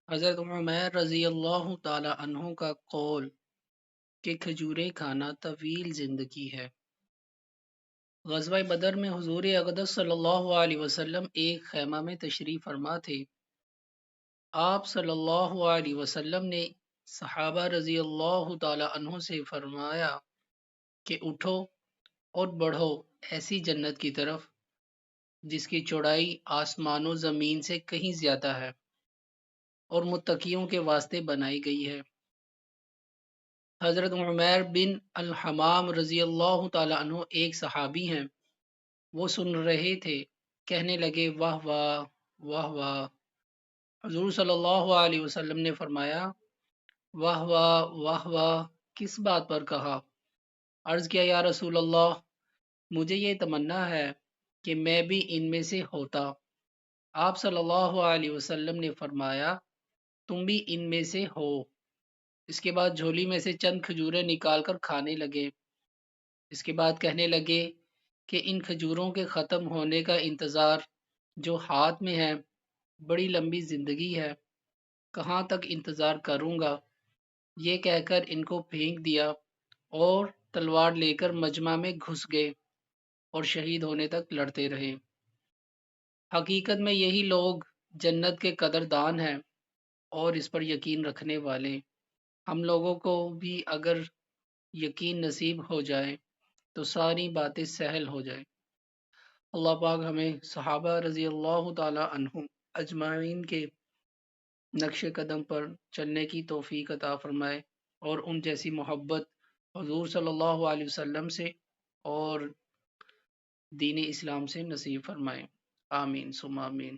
حضرت عمیر رضی اللہ تعالی عنہ کا قول کہ کھجوریں کھانا طویل زندگی ہے۔ غزوہ بدر میں حضور اقدس صلی اللہ علیہ وسلم ایک خیمہ میں تشریف فرما تھے۔ آپ صلی اللہ علیہ وسلم نے صحابہ رضی اللہ تعالی عنہ سے فرمایا کہ اٹھو اور بڑھو ایسی جنت کی طرف جس کی چوڑائی آسمان و زمین سے کہیں زیادہ ہے اور متقیوں کے واسطے بنائی گئی ہے۔ حضرت عمیر بن الحمام رضی اللہ تعالی عنہ ایک صحابی ہیں، وہ سن رہے تھے، کہنے لگے واہ واہ واہ واہ۔ حضور صلی اللہ علیہ وسلم نے فرمایا واہ واہ واہ واہ کس بات پر کہا؟ عرض کیا یا رسول اللہ، مجھے یہ تمنا ہے کہ میں بھی ان میں سے ہوتا۔ آپ صلی اللہ علیہ وسلم نے فرمایا تم بھی ان میں سے ہو۔ اس کے بعد جھولی میں سے چند کھجوریں نکال کر کھانے لگے۔ اس کے بعد کہنے لگے کہ ان کھجوروں کے ختم ہونے کا انتظار جو ہاتھ میں ہے بڑی لمبی زندگی ہے، کہاں تک انتظار کروں گا؟ یہ کہہ کر ان کو پھینک دیا اور تلوار لے کر مجمع میں گھس گئے اور شہید ہونے تک لڑتے رہے۔ حقیقت میں یہی لوگ جنت کے قدردان ہیں اور اس پر یقین رکھنے والے۔ ہم لوگوں کو بھی اگر یقین نصیب ہو جائے تو ساری باتیں سہل ہو جائیں۔ اللہ پاک ہمیں صحابہ رضی اللہ تعالی عنہ اجمعین کے نقش قدم پر چلنے کی توفیق عطا فرمائے اور ان جیسی محبت حضور صلی اللہ علیہ وسلم سے اور دین اسلام سے نصیب فرمائے۔ آمین ثم آمین۔